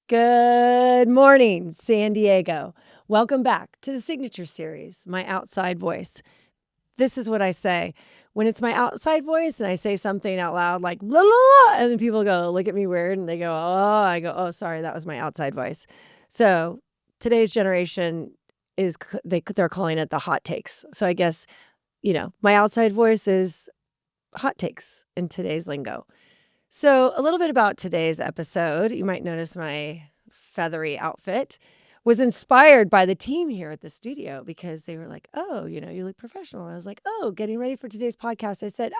Good morning, San Diego. Welcome back to the Signature Series, My Outside Voice. This is what I say when it's my outside voice and I say something out loud like, blah, blah, blah, and then people go, look at me weird, and they go, oh, I go, oh, sorry, that was my outside voice. So today's generation they're calling it the hot takes. So I guess, my outside voice is hot takes in today's lingo. So, a little bit about today's episode. You might notice my feathery outfit was inspired by the team here at the studio because they were like, oh, you look professional. And I was like, oh, getting ready for today's podcast. I said,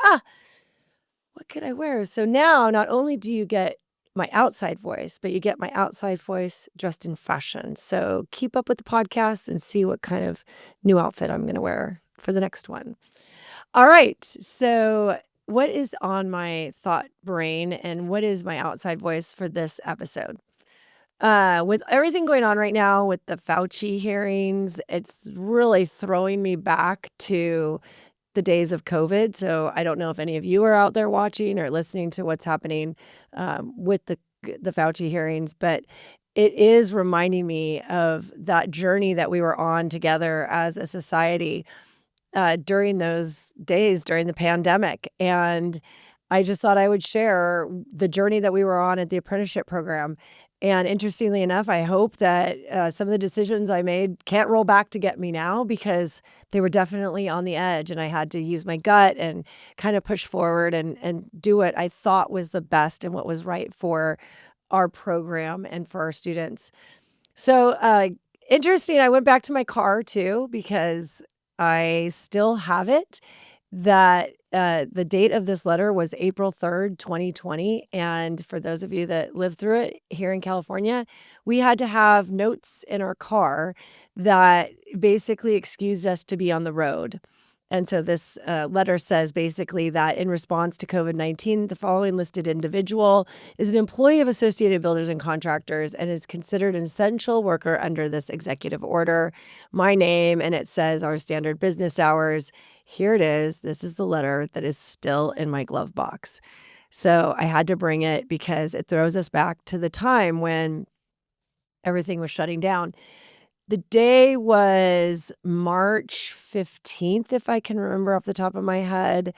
what could I wear? So now not only do you get my outside voice, but you get my outside voice dressed in fashion. So keep up with the podcast and see what kind of new outfit I'm going to wear for the next one. All right. So what is on my thought brain and what is my outside voice for this episode? With everything going on right now with the Fauci hearings, it's really throwing me back to the days of COVID. So I don't know if any of you are out there watching or listening to what's happening with the Fauci hearings, but it is reminding me of that journey that we were on together as a society during those days during the pandemic. And I just thought I would share the journey that we were on at the apprenticeship program. And interestingly enough, I hope that some of the decisions I made can't roll back to get me now because they were definitely on the edge and I had to use my gut and kind of push forward and do what I thought was the best and what was right for our program and for our students. So interesting, I went back to my car too because I still have it. That the date of this letter was April 3rd, 2020. And for those of you that lived through it here in California, we had to have notes in our car that basically excused us to be on the road. And so this letter says basically that in response to COVID-19, the following listed individual is an employee of Associated Builders and Contractors and is considered an essential worker under this executive order. My name, and it says our standard business hours. Here it is. This is the letter that is still in my glove box. So I had to bring it because it throws us back to the time when everything was shutting down. The day was March 15th, if I can remember off the top of my head.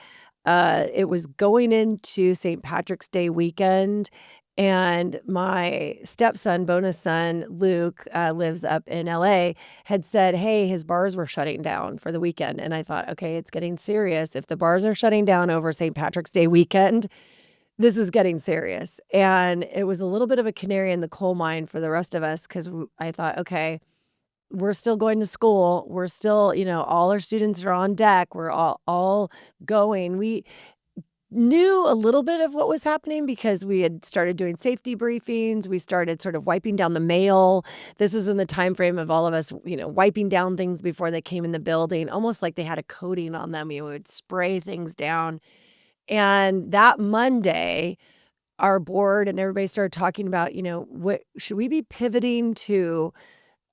It was going into St. Patrick's Day weekend, and my stepson, bonus son, Luke, lives up in LA, had said, hey, his bars were shutting down for the weekend. And I thought, okay, it's getting serious. If the bars are shutting down over St. Patrick's Day weekend, this is getting serious. And it was a little bit of a canary in the coal mine for the rest of us because I thought, okay, we're still going to school. We're still, all our students are on deck. We're all going. We knew a little bit of what was happening because we had started doing safety briefings. We started sort of wiping down the mail. This is in the time frame of all of us, wiping down things before they came in the building, almost like they had a coating on them. We would spray things down. And that Monday, our board and everybody started talking about, what should we be pivoting to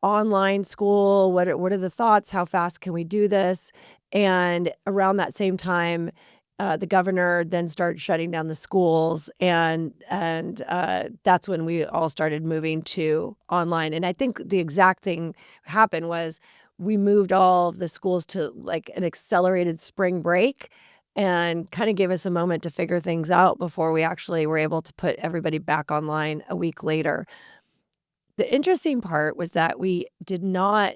online school? What are the thoughts? How fast can we do this? And around that same time, the governor then started shutting down the schools, and that's when we all started moving to online. And I think the exact thing happened was we moved all of the schools to like an accelerated spring break and kind of gave us a moment to figure things out before we actually were able to put everybody back online a week later. The interesting part was that we did not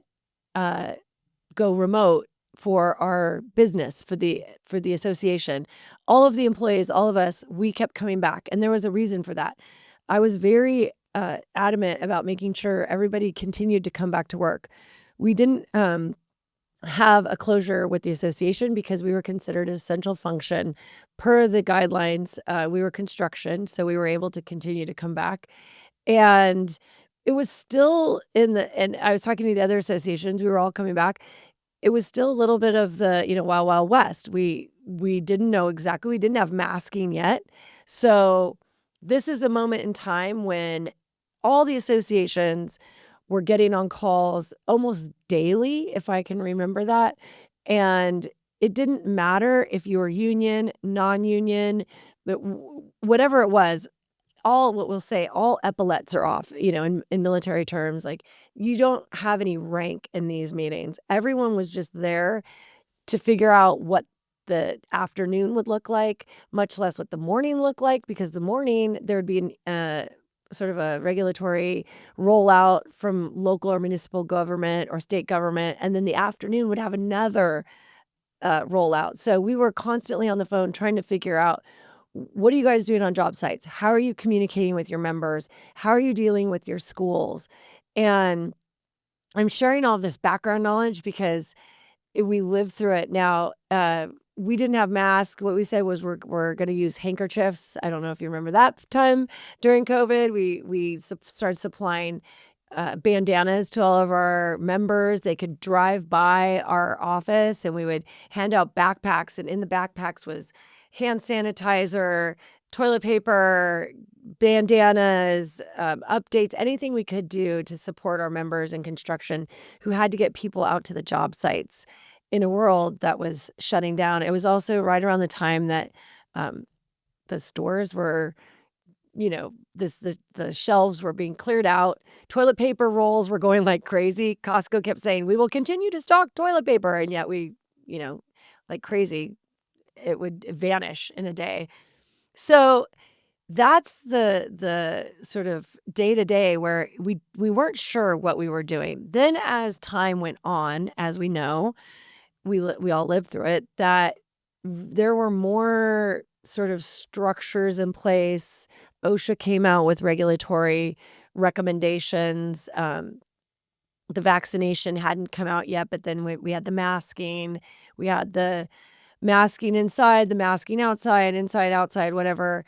go remote for our business, for the association. All of the employees, all of us, we kept coming back. And there was a reason for that. I was very adamant about making sure everybody continued to come back to work. We didn't have a closure with the association because we were considered an essential function per the guidelines. We were construction, so we were able to continue to come back. And it was still and I was talking to the other associations, we were all coming back. It was still a little bit of the, Wild Wild West. We didn't know exactly. We didn't have masking yet. So this is a moment in time when all the associations were getting on calls almost daily, if I can remember that. And it didn't matter if you were union, non-union, but whatever it was, all what we'll say, all epaulets are off, in military terms. Like, you don't have any rank in these meetings. Everyone was just there to figure out what the afternoon would look like, much less what the morning looked like, because the morning there would be sort of a regulatory rollout from local or municipal government or state government, and then the afternoon would have another rollout. So we were constantly on the phone trying to figure out, what are you guys doing on job sites? How are you communicating with your members? How are you dealing with your schools? And I'm sharing all this background knowledge because we lived through it. Now, we didn't have masks. What we said was we're going to use handkerchiefs. I don't know if you remember that time during COVID. We started supplying bandanas to all of our members. They could drive by our office and we would hand out backpacks. And in the backpacks was hand sanitizer, toilet paper, bandanas, updates, anything we could do to support our members in construction who had to get people out to the job sites in a world that was shutting down. It was also right around the time that the stores were, the shelves were being cleared out. Toilet paper rolls were going like crazy. Costco kept saying, we will continue to stock toilet paper. And yet we, like crazy, it would vanish in a day. So that's the sort of day-to-day where we weren't sure what we were doing. Then as time went on, as we know, we all lived through it, that there were more sort of structures in place. OSHA came out with regulatory recommendations. The vaccination hadn't come out yet, but then we had the masking. We had the masking inside, the masking outside, inside, outside, whatever.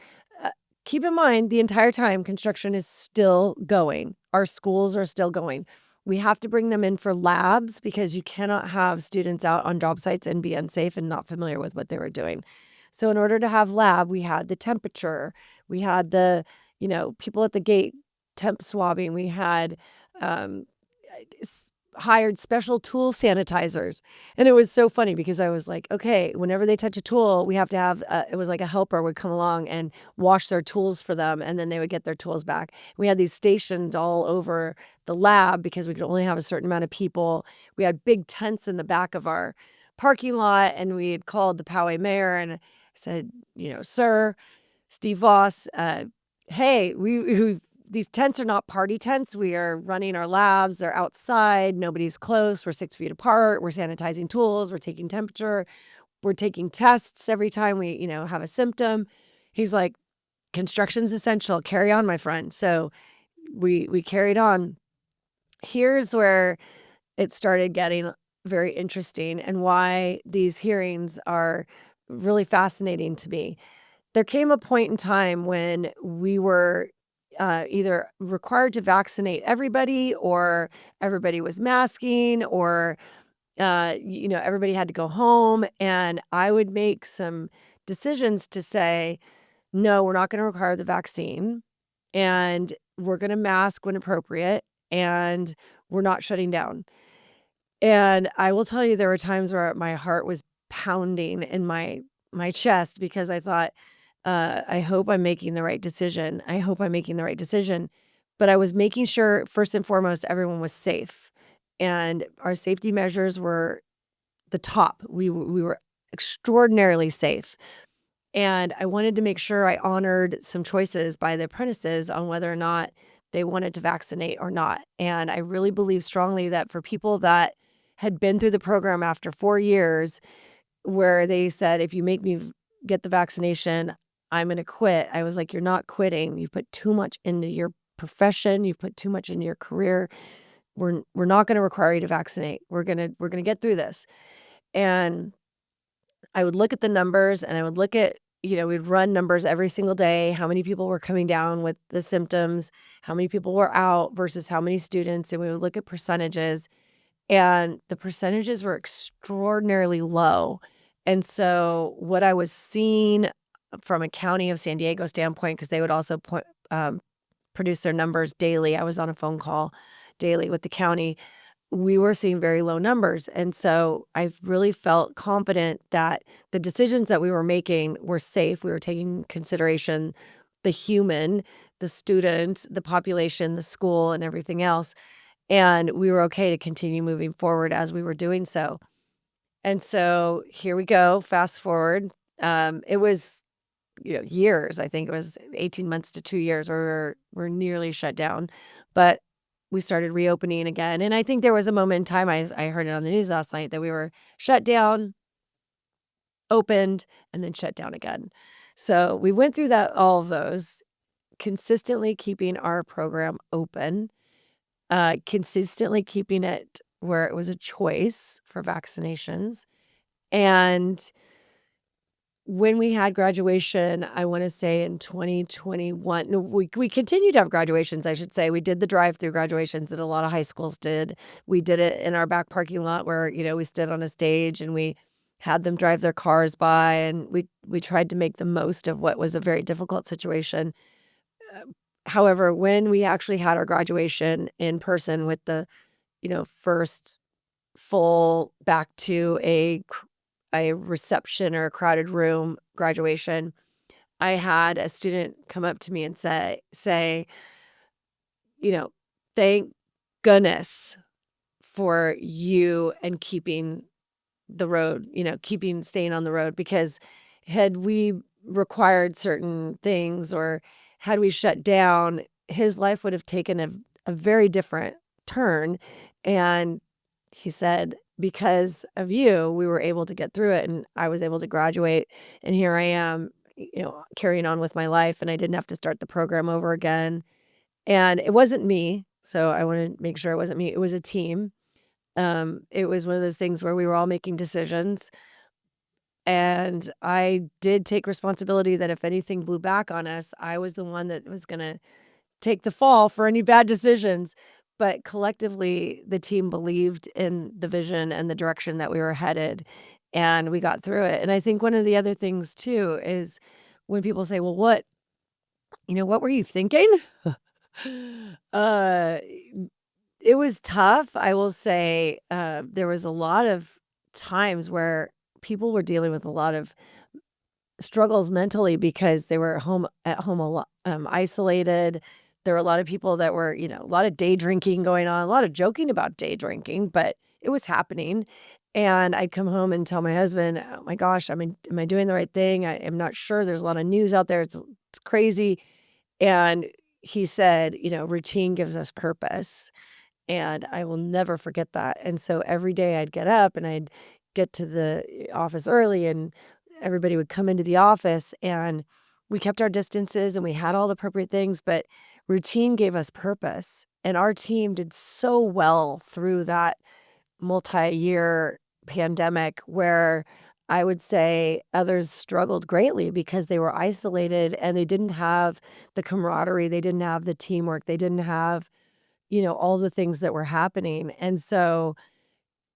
Keep in mind, the entire time, construction is still going. Our schools are still going. We have to bring them in for labs because you cannot have students out on job sites and be unsafe and not familiar with what they were doing. So in order to have lab, we had the temperature. We had the, people at the gate temp swabbing. We had hired special tool sanitizers. And it was so funny because I was like, okay, whenever they touch a tool, we have to have, it was like a helper would come along and wash their tools for them, and then they would get their tools back. We had these stationed all over the lab because we could only have a certain amount of people. We had big tents in the back of our parking lot, and we had called the Poway mayor and said, sir, Steve Voss, hey, these tents are not party tents. We are running our labs. They're outside. Nobody's close. We're 6 feet apart. We're sanitizing tools. We're taking temperature. We're taking tests every time we, have a symptom. He's like, construction's essential. Carry on, my friend. So we carried on. Here's where it started getting very interesting and why these hearings are really fascinating to me. There came a point in time when we were either required to vaccinate everybody, or everybody was masking, or, everybody had to go home. And I would make some decisions to say, no, we're not going to require the vaccine, and we're going to mask when appropriate, and we're not shutting down. And I will tell you, there were times where my heart was pounding in my chest because I thought, I hope I'm making the right decision. I hope I'm making the right decision. But I was making sure, first and foremost, everyone was safe. And our safety measures were the top. We were extraordinarily safe. And I wanted to make sure I honored some choices by the apprentices on whether or not they wanted to vaccinate or not. And I really believe strongly that for people that had been through the program after 4 years, where they said, if you make me get the vaccination, I'm going to quit. I was like, you're not quitting. You put too much into your profession. You've put too much into your career. We're not going to require you to vaccinate. We're going to get through this. And I would look at the numbers, and I would look at, we'd run numbers every single day, how many people were coming down with the symptoms, how many people were out versus how many students. And we would look at percentages, and the percentages were extraordinarily low. And so what I was seeing from a County of San Diego standpoint, because they would also produce their numbers daily. I was on a phone call daily with the county. We were seeing very low numbers. And so I really felt confident that the decisions that we were making were safe. We were taking consideration the human, the student, the population, the school, and everything else. And we were okay to continue moving forward as we were doing so. And so here we go, fast forward. It was years. I think it was 18 months to 2 years where we're nearly shut down. But we started reopening again. And I think there was a moment in time, I heard it on the news last night, that we were shut down, opened, and then shut down again. So we went through all of those, consistently keeping our program open, consistently keeping it where it was a choice for vaccinations. And when we had graduation, I want to say in 2021, no, we continued to have graduations, I should say. We did the drive-through graduations that a lot of high schools did. We did it in our back parking lot where, we stood on a stage and we had them drive their cars by, and we tried to make the most of what was a very difficult situation. However, when we actually had our graduation in person with the, first full back to a reception or a crowded room graduation, I had a student come up to me and say, thank goodness for you and keeping the road, staying on the road, because had we required certain things or had we shut down, his life would have taken a very different turn. And he said, because of you, we were able to get through it, and I was able to graduate, and here I am, carrying on with my life, and I didn't have to start the program over again. And it wasn't me, so I want to make sure it wasn't me. It was a team. It was one of those things where we were all making decisions, and I did take responsibility that if anything blew back on us, I was the one that was going to take the fall for any bad decisions. But collectively, the team believed in the vision and the direction that we were headed, and we got through it. And I think one of the other things too is when people say, well, what were you thinking? It was tough. I will say, there was a lot of times where people were dealing with a lot of struggles mentally because they were at home a lot, isolated. There were a lot of people that were, a lot of day drinking going on, a lot of joking about day drinking, but it was happening. And I'd come home and tell my husband, oh my gosh, am I doing the right thing? I am not sure. There's a lot of news out there. It's crazy. And he said, routine gives us purpose. And I will never forget that. And so every day I'd get up and I'd get to the office early, and everybody would come into the office, and we kept our distances and we had all the appropriate things, but routine gave us purpose. And our team did so well through that multi-year pandemic where I would say others struggled greatly because they were isolated and they didn't have the camaraderie, they didn't have the teamwork, they didn't have, all the things that were happening. And so,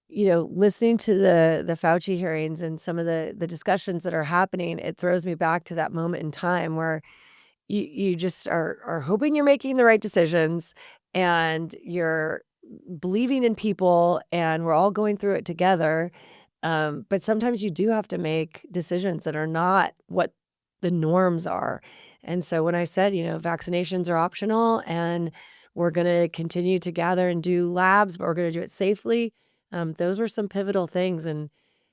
listening to the Fauci hearings and some of the discussions that are happening, it throws me back to that moment in time where you just are hoping you're making the right decisions and you're believing in people and we're all going through it together. But sometimes you do have to make decisions that are not what the norms are. And so when I said, vaccinations are optional and we're going to continue to gather and do labs, but we're going to do it safely, those were some pivotal things. And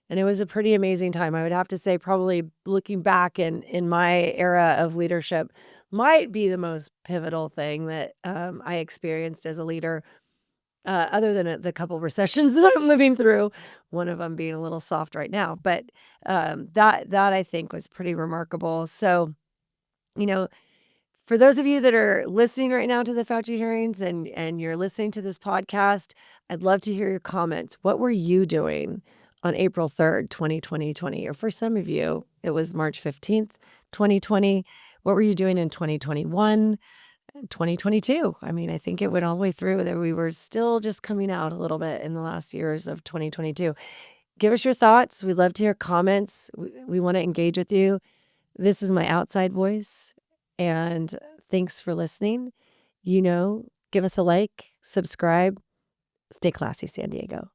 it was a pretty amazing time. I would have to say probably looking back in my era of leadership might be the most pivotal thing that I experienced as a leader, other than the couple recessions that I'm living through, one of them being a little soft right now. But that I think was pretty remarkable. So, for those of you that are listening right now to the Fauci hearings and you're listening to this podcast, I'd love to hear your comments. What were you doing on April 3rd, 2020? Or for some of you, it was March 15th, 2020. What were you doing in 2021, 2022? I mean, I think it went all the way through that we were still just coming out a little bit in the last years of 2022. Give us your thoughts. We'd love to hear comments. We want to engage with you. This is my outside voice. And thanks for listening. Give us a like, subscribe. Stay classy, San Diego.